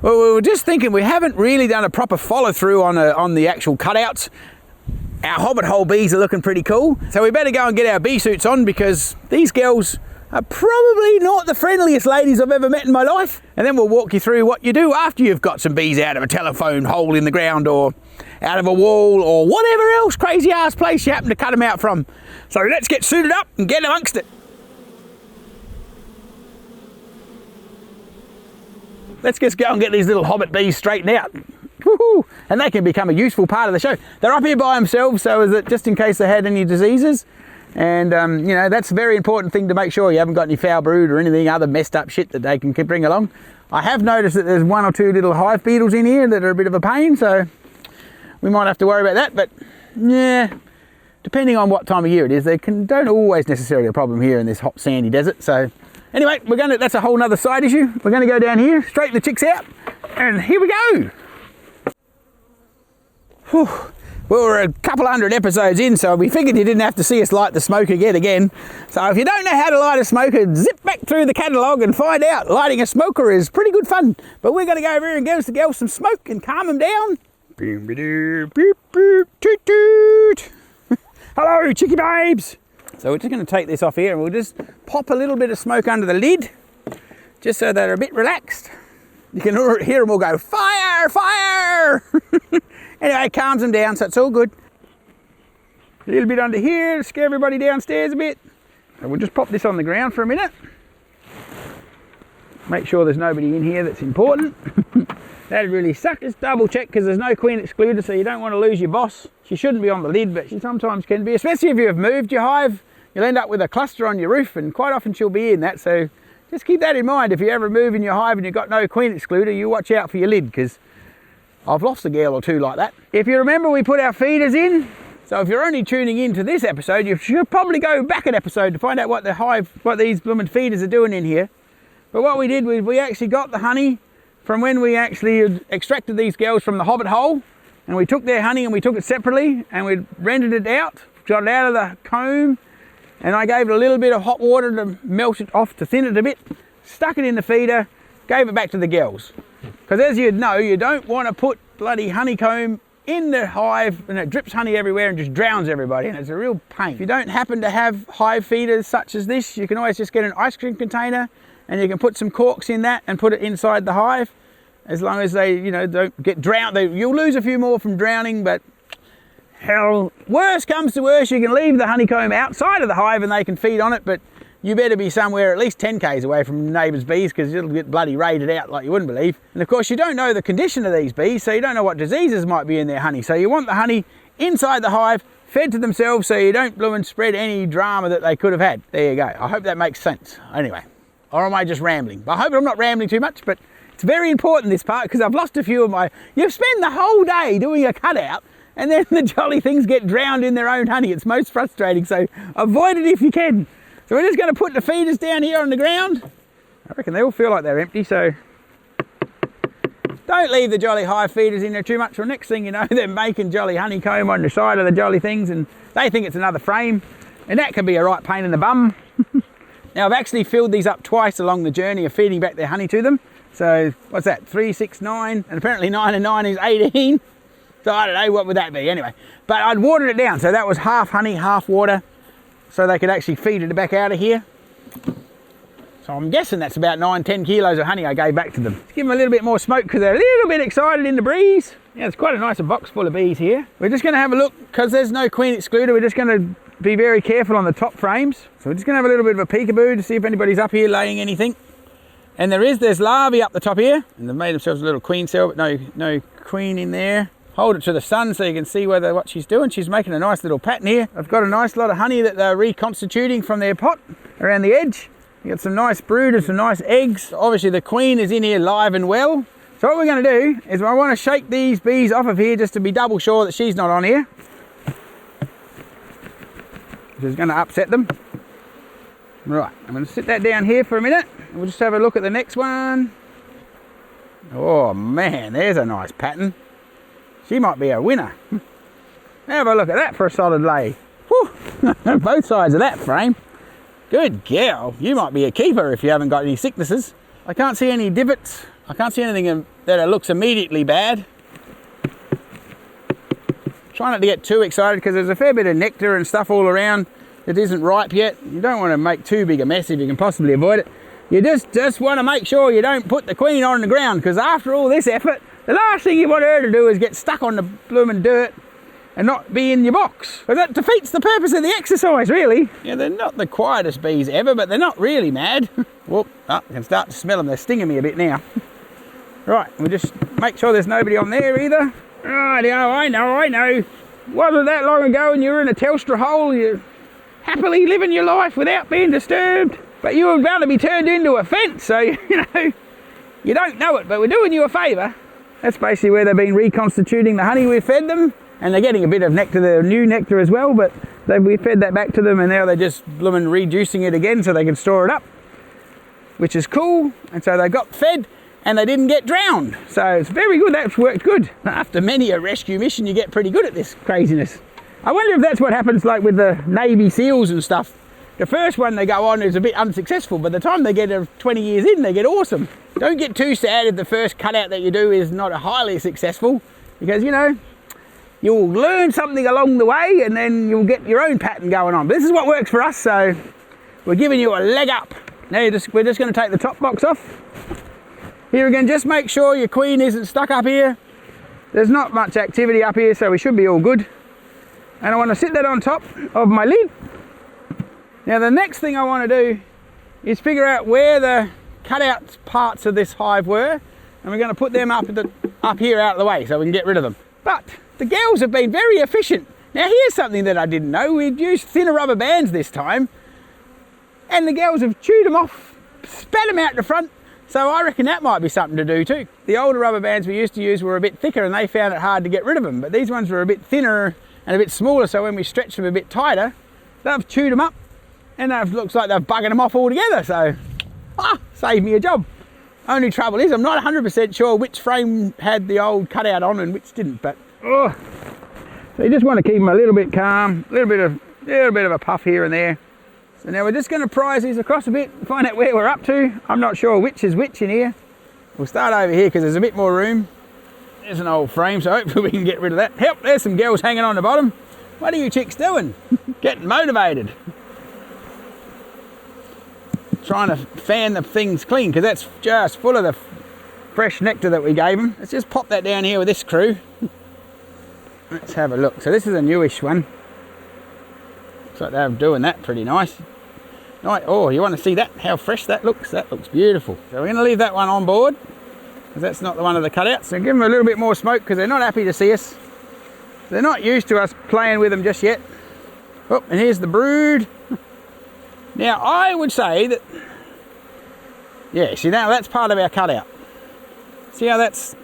Well, we were just thinking we haven't really done a proper follow through on the actual cutouts. Our hobbit hole bees are looking pretty cool, so we better go and get our bee suits on, because these girls are probably not the friendliest ladies I've ever met in my life. And then we'll walk you through what you do after you've got some bees out of a telephone hole in the ground, or out of a wall, or whatever else crazy ass place you happen to cut them out from. So let's get suited up and get amongst it. Let's just go and get these little hobbit bees straightened out. Woohoo! And they can become a useful part of the show. They're up here by themselves, so that just in case they had any diseases. And, you know, that's a very important thing to make sure you haven't got any foul brood or anything other messed up shit that they can bring along. I have noticed that there's 1 or 2 little hive beetles in here that are a bit of a pain, so we might have to worry about that. But, yeah, depending on what time of year it is, they don't always necessarily a problem here in this hot sandy desert. So anyway, that's a whole nother side issue. We're going to go down here, straighten the chicks out, and here we go. Whew. Well, we're a couple hundred episodes in, so we figured you didn't have to see us light the smoker again. So if you don't know how to light a smoker, zip back through the catalogue and find out. Lighting a smoker is pretty good fun. But we're going to go over here and give the girls some smoke and calm them down. Beep, beep, beep, toot, toot. Hello, chickie babes. So we're just going to take this off here and we'll just pop a little bit of smoke under the lid, just so they're a bit relaxed. You can hear them all go, fire, fire. Anyway, it calms them down, so it's all good. A little bit under here to scare everybody downstairs a bit. So we'll just pop this on the ground for a minute. Make sure there's nobody in here that's important. That'd really suck. Just double check, because there's no queen excluder, so you don't want to lose your boss. She shouldn't be on the lid, but she sometimes can be, especially if you've moved your hive. You'll end up with a cluster on your roof, and quite often she'll be in that, so just keep that in mind. If you're ever moving your hive and you've got no queen excluder, you watch out for your lid, because I've lost a girl or two like that. If you remember, we put our feeders in. So if you're only tuning in to this episode, you should probably go back an episode to find out what these blooming feeders are doing in here. But what we did was we actually got the honey from when we actually extracted these girls from the hobbit hole, and we took their honey and we took it separately and we rendered it out, got it out of the comb, and I gave it a little bit of hot water to melt it off, to thin it a bit, stuck it in the feeder, gave it back to the girls. Because as you'd know, you don't want to put bloody honeycomb in the hive and it drips honey everywhere and just drowns everybody, and it's a real pain. If you don't happen to have hive feeders such as this, you can always just get an ice cream container and you can put some corks in that and put it inside the hive. As long as they, you know, don't get drowned. You'll lose a few more from drowning, but hell, worst comes to worst, you can leave the honeycomb outside of the hive and they can feed on it, but you better be somewhere at least 10 k's away from neighbours' bees, because it'll get bloody raided out like you wouldn't believe. And of course you don't know the condition of these bees, so you don't know what diseases might be in their honey. So you want the honey inside the hive, fed to themselves, so you don't bloom and spread any drama that they could have had. There you go. I hope that makes sense. Anyway, or am I just rambling? I hope I'm not rambling too much, but it's very important, this part, because I've lost a few of my... You spend the whole day doing a cutout, and then the jolly things get drowned in their own honey. It's most frustrating, so avoid it if you can. So we're just going to put the feeders down here on the ground. I reckon they all feel like they're empty, so don't leave the jolly hive feeders in there too much, or next thing you know, they're making jolly honeycomb on the side of the jolly things, and they think it's another frame, and that can be a right pain in the bum. Now I've actually filled these up twice along the journey of feeding back their honey to them. So what's that, 3, 6, 9, and apparently 9 and 9 is 18. So I don't know, what would that be anyway. But I'd watered it down, so that was half honey, half water, so they could actually feed it back out of here. So I'm guessing that's about 9-10 kilos of honey I gave back to them. Let's give them a little bit more smoke because they're a little bit excited in the breeze. Yeah, it's quite a nice box full of bees here. We're just going to have a look, because there's no queen excluder, we're just going to be very careful on the top frames. So we're just going to have a little bit of a peekaboo to see if anybody's up here laying anything. And there's larvae up the top here, and they've made themselves a little queen cell, but no queen in there. Hold it to the sun so you can see what she's doing. She's making a nice little pattern here. I've got a nice lot of honey that they're reconstituting from their pot around the edge. You got some nice brood and some nice eggs. Obviously the queen is in here live and well. So what we're going to do is I want to shake these bees off of here just to be double sure that she's not on here. Which is going to upset them. Right, I'm going to sit that down here for a minute. We'll just have a look at the next one. Oh man, there's a nice pattern. She might be a winner. Have a look at that for a solid lay. Whew. Both sides of that frame. Good girl. You might be a keeper if you haven't got any sicknesses. I can't see any divots I can't see anything that looks immediately bad. Try not to get too excited because there's a fair bit of nectar and stuff all around that isn't ripe yet. You don't want to make too big a mess if you can possibly avoid it. You just want to make sure you don't put the queen on the ground, because after all this effort, the last thing you want her to do is get stuck on the blooming dirt and not be in your box. But that defeats the purpose of the exercise, really. Yeah, they're not the quietest bees ever, but they're not really mad. Whoop, I can start to smell them. They're stinging me a bit now. Right, we'll just make sure there's nobody on there either. Right, I know. Wasn't that long ago and you were in a Telstra hole, you're happily living your life without being disturbed. But you were about to be turned into a fence, so, you know, you don't know it, but we're doing you a favour. That's basically where they've been reconstituting the honey we've fed them. And they're getting a bit of nectar, the new nectar as well, but we fed that back to them and now they're just blooming reducing it again so they can store it up, which is cool. And so they got fed and they didn't get drowned. So it's very good, that's worked good. After many a rescue mission, you get pretty good at this craziness. I wonder if that's what happens like with the Navy SEALs and stuff. The first one they go on is a bit unsuccessful. By the time they get 20 years in, they get awesome. Don't get too sad if the first cutout that you do is not highly successful, because, you know, you'll learn something along the way and then you'll get your own pattern going on. But this is what works for us, so we're giving you a leg up. Now we're just going to take the top box off. Here again, just make sure your queen isn't stuck up here. There's not much activity up here, so we should be all good. And I want to sit that on top of my lid. Now the next thing I want to do is figure out where the cutout parts of this hive were, and we're going to put them up here out of the way so we can get rid of them. But the girls have been very efficient. Now here's something that I didn't know. We'd used thinner rubber bands this time, and the girls have chewed them off, spat them out the front, so I reckon that might be something to do too. The older rubber bands we used to use were a bit thicker and they found it hard to get rid of them, but these ones were a bit thinner and a bit smaller, so when we stretched them a bit tighter, they've chewed them up and it looks like they've buggered them off altogether, so saved me a job. Only trouble is I'm not 100% sure which frame had the old cutout on and which didn't, but so you just want to keep them a little bit calm, a little bit of a puff here and there. So now we're just going to prise these across a bit and find out where we're up to. I'm not sure which is which in here. We'll start over here because there's a bit more room. There's an old frame, so hopefully we can get rid of that. Help, there's some girls hanging on the bottom. What are you chicks doing? Getting motivated. Trying to fan the things clean because that's just full of the fresh nectar that we gave them. Let's just pop that down here with this crew. Let's have a look. So this is a newish one. Looks like they're doing that pretty nice. Right, oh, you want to see that? How fresh that looks? That looks beautiful. So we're going to leave that one on board because that's not the one of the cutouts. So give them a little bit more smoke because they're not happy to see us. They're not used to us playing with them just yet. Oh, and here's the brood. Now, I would say that, yeah, see now that's part of our cutout. See how that's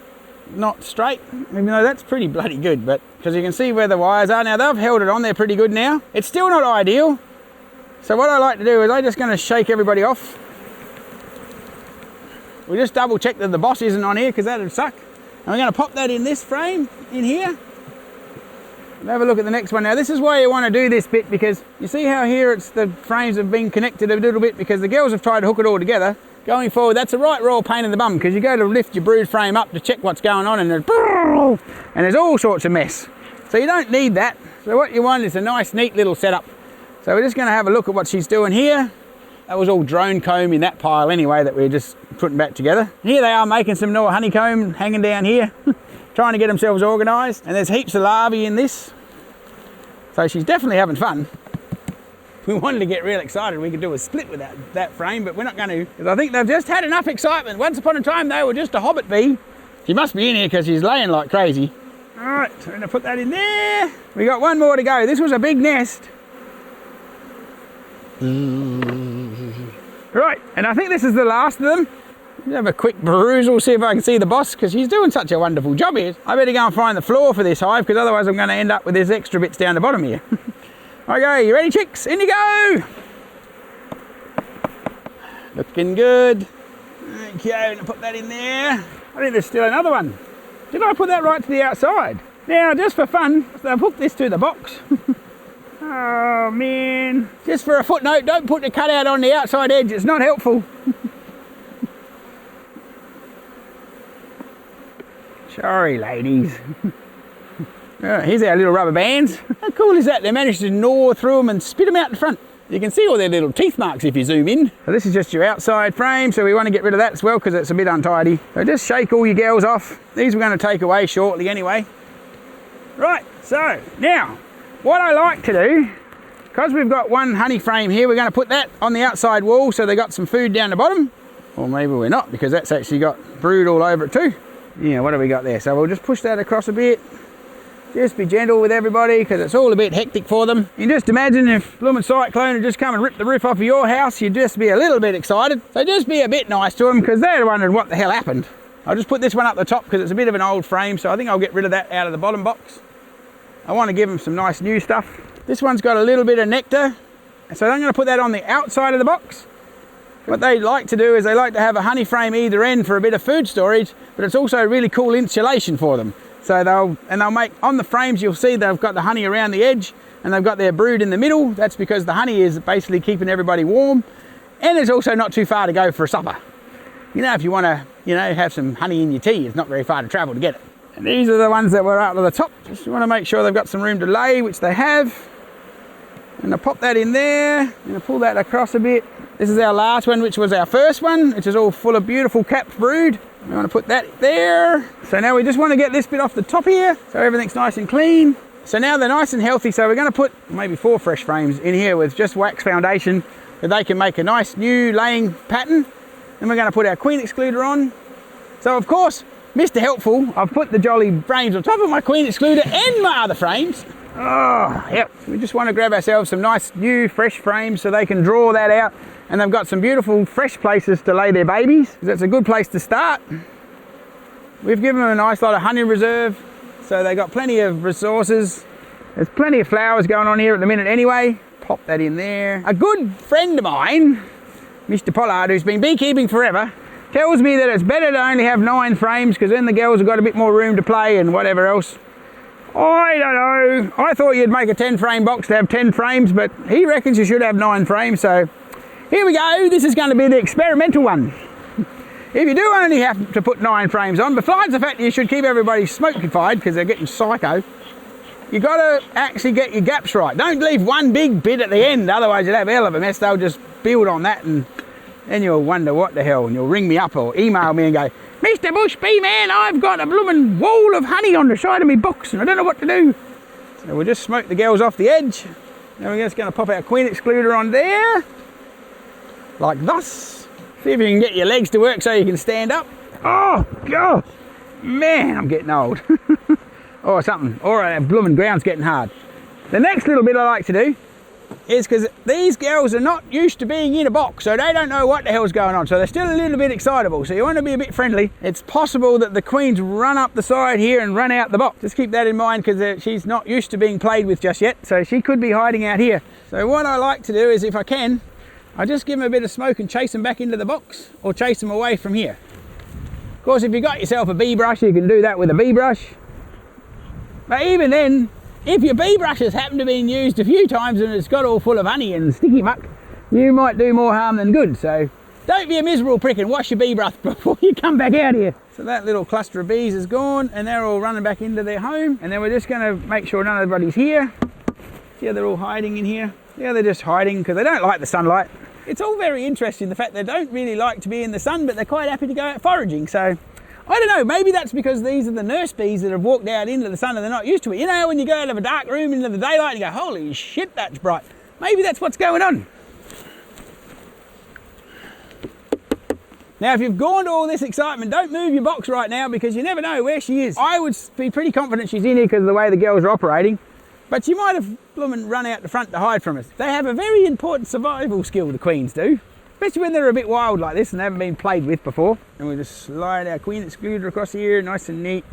not straight? Even though that's pretty bloody good, but because you can see where the wires are. Now, they've held it on there pretty good now. It's still not ideal. So what I like to do is I'm just going to shake everybody off. We'll just double check that the boss isn't on here because that would suck. And we're going to pop that in this frame in here. We'll have a look at the next one. Now this is why you want to do this bit, because you see how here it's the frames have been connected a little bit because the girls have tried to hook it all together. Going forward, that's a right royal pain in the bum because you go to lift your brood frame up to check what's going on and there's all sorts of mess. So you don't need that. So what you want is a nice neat little setup. So we're just going to have a look at what she's doing here. That was all drone comb in that pile anyway that we're just putting back together. Here they are making some more honeycomb hanging down here. Trying to get themselves organised, and there's heaps of larvae in this, so she's definitely having fun. If we wanted to get real excited, we could do a split with that frame, but we're not going to, because I think they've just had enough excitement. Once upon a time they were just a hobbit bee. She must be in here because she's laying like crazy. All right, so we're going to put that in there. We got one more to go. This was a big nest. Right, and I think this is the last of them. Have a quick perusal, see if I can see the boss, because she's doing such a wonderful job here. I better go and find the floor for this hive, because otherwise I'm going to end up with these extra bits down the bottom here. Okay, you ready, chicks? In you go! Looking good. Okay, I'm going to put that in there. I think there's still another one. Did I put that right to the outside? Now, just for fun, I've hooked this to the box. Oh, man. Just for a footnote, don't put the cutout on the outside edge. It's not helpful. Sorry, ladies. Here's our little rubber bands. How cool is that? They managed to gnaw through them and spit them out the front. You can see all their little teeth marks if you zoom in. So this is just your outside frame, so we want to get rid of that as well because it's a bit untidy. So just shake all your gels off. These we're going to take away shortly anyway. Right, so now what I like to do, because we've got one honey frame here, we're going to put that on the outside wall so they got some food down the bottom. Or maybe we're not, because that's actually got brood all over it too. Yeah, what have we got there? So we'll just push that across a bit. Just be gentle with everybody because it's all a bit hectic for them. You can just imagine if blooming cyclone had just come and ripped the roof off of your house, you'd just be a little bit excited. So just be a bit nice to them because they're wondering what the hell happened. I'll just put this one up the top because it's a bit of an old frame, so I think I'll get rid of that out of the bottom box. I want to give them some nice new stuff. This one's got a little bit of nectar, so I'm going to put that on the outside of the box. What they like to do is they like to have a honey frame either end for a bit of food storage, but it's also really cool insulation for them. So they'll make, on the frames you'll see they've got the honey around the edge and they've got their brood in the middle. That's because the honey is basically keeping everybody warm, and it's also not too far to go for a supper. You know, if you want to, you know, have some honey in your tea, it's not very far to travel to get it. And these are the ones that were out of the top. Just want to make sure they've got some room to lay, which they have. And I'll pop that in there, and I'll pull that across a bit. This is our last one, which was our first one, which is all full of beautiful capped brood. We want to put that there. So now we just want to get this bit off the top here, so everything's nice and clean. So now they're nice and healthy, so we're going to put maybe 4 fresh frames in here with just wax foundation, so they can make a nice new laying pattern. Then we're going to put our queen excluder on. So of course, Mr. Helpful, I've put the jolly frames on top of my queen excluder and my other frames. Oh, yep. We just want to grab ourselves some nice new fresh frames so they can draw that out, and they've got some beautiful fresh places to lay their babies. That's a good place to start. We've given them a nice lot of honey reserve, so they've got plenty of resources. There's plenty of flowers going on here at the minute anyway. Pop that in there. A good friend of mine, Mr. Pollard, who's been beekeeping forever, tells me that it's better to only have 9 frames because then the girls have got a bit more room to play and whatever else. I don't know. I thought you'd make a 10 frame box to have 10 frames, but he reckons you should have 9 frames. So here we go. This is going to be the experimental one. If you do only have to put 9 frames on, besides the fact that you should keep everybody smokified because they're getting psycho, you got to actually get your gaps right. Don't leave one big bit at the end, otherwise you'll have a hell of a mess. They'll just build on that and then you'll wonder what the hell, and you'll ring me up or email me and go, Mr. Bush Bee Man, I've got a blooming wall of honey on the side of my box and I don't know what to do. So we'll just smoke the girls off the edge. Now we're just going to pop our queen excluder on there, like thus. See if you can get your legs to work so you can stand up. Oh, God, man, I'm getting old. Or something, or our blooming ground's getting hard. The next little bit I like to do is because these girls are not used to being in a box, so they don't know what the hell's going on, so they're still a little bit excitable, so you want to be a bit friendly. It's possible that the queens run up the side here and run out the box. Just keep that in mind because she's not used to being played with just yet, so she could be hiding out here. So what I like to do is, if I can, I just give them a bit of smoke and chase them back into the box or chase them away from here. Of course, if you've got yourself a bee brush, you can do that with a bee brush. But even then, if your bee brush has happened to be used a few times and it's got all full of honey and sticky muck, you might do more harm than good. So don't be a miserable prick and wash your bee brush before you come back out here. So that little cluster of bees is gone and they're all running back into their home. And then we're just going to make sure none of everybody's here. See how they're all hiding in here? Yeah, they're just hiding because they don't like the sunlight. It's all very interesting, the fact they don't really like to be in the sun, but they're quite happy to go out foraging. So I don't know, maybe that's because these are the nurse bees that have walked out into the sun and they're not used to it. You know, when you go out of a dark room into the daylight and you go, holy shit, that's bright. Maybe that's what's going on. Now, if you've gone to all this excitement, don't move your box right now because you never know where she is. I would be pretty confident she's in here because of the way the girls are operating, but she might have run out the front to hide from us. They have a very important survival skill, the queens do. Especially when they're a bit wild like this and they haven't been played with before. And we'll just slide our queen excluder across here, nice and neat.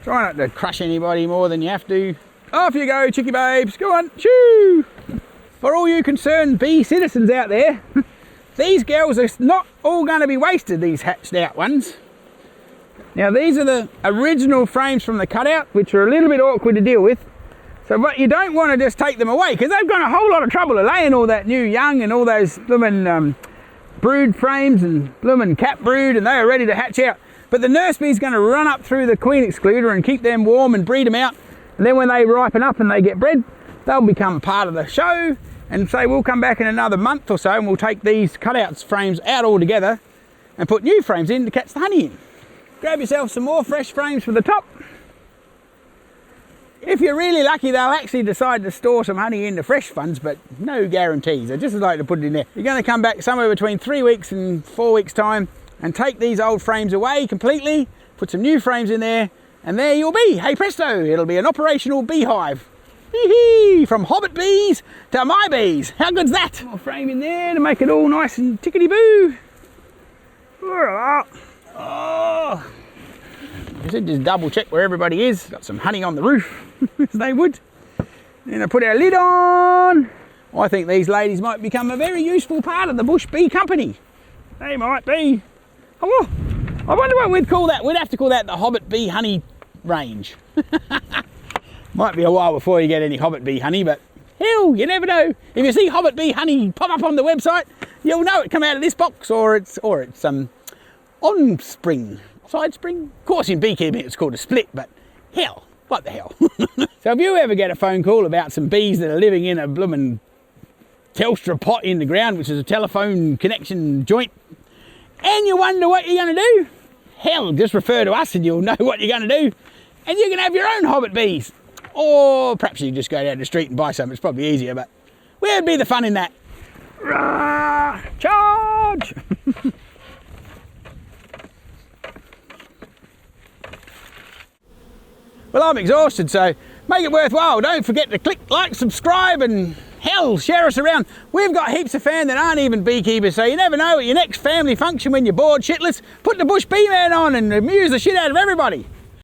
Try not to crush anybody more than you have to. Off you go, chickie babes, go on, shoo! For all you concerned bee citizens out there, these girls are not all going to be wasted, these hatched out ones. Now these are the original frames from the cutout, which are a little bit awkward to deal with. So, but you don't want to just take them away because they've got a whole lot of trouble laying all that new young and all those blooming brood frames and blooming cap brood, and they are ready to hatch out. But the nurse bee's going to run up through the queen excluder and keep them warm and breed them out. And then when they ripen up and they get bred, they'll become part of the show. And so we'll come back in another month or so and we'll take these cutouts frames out altogether and put new frames in to catch the honey in. Grab yourself some more fresh frames for the top. If you're really lucky, they'll actually decide to store some honey in the fresh ones, but no guarantees. I just like to put it in there. You're going to come back somewhere between 3 weeks and 4 weeks time and take these old frames away completely, put some new frames in there, and there you'll be. Hey presto, it'll be an operational beehive. Hee-hee, from hobbit bees to my bees. How good's that? More frame in there to make it all nice and tickety-boo. Oh. I said just double check where everybody is. Got some honey on the roof, as they would. Then I put our lid on. I think these ladies might become a very useful part of the bush bee company. They might be. Oh, I wonder what we'd call that. We'd have to call that the hobbit bee honey range. Might be a while before you get any hobbit bee honey, but hell, you never know. If you see hobbit bee honey pop up on the website, you'll know it come out of this box, or it's on spring. Side spring? Of course in beekeeping it's called a split, but hell, what the hell. So if you ever get a phone call about some bees that are living in a bloomin' Telstra pot in the ground, which is a telephone connection joint, and you wonder what you're going to do, hell, just refer to us and you'll know what you're going to do, and you can have your own hobbit bees. Or perhaps you just go down the street and buy some, it's probably easier, but where'd be the fun in that? Charge! Well, I'm exhausted, so make it worthwhile. Don't forget to click like, subscribe, and hell, share us around. We've got heaps of fans that aren't even beekeepers, so you never know at your next family function when you're bored shitless, put the Bush Bee Man on and amuse the shit out of everybody.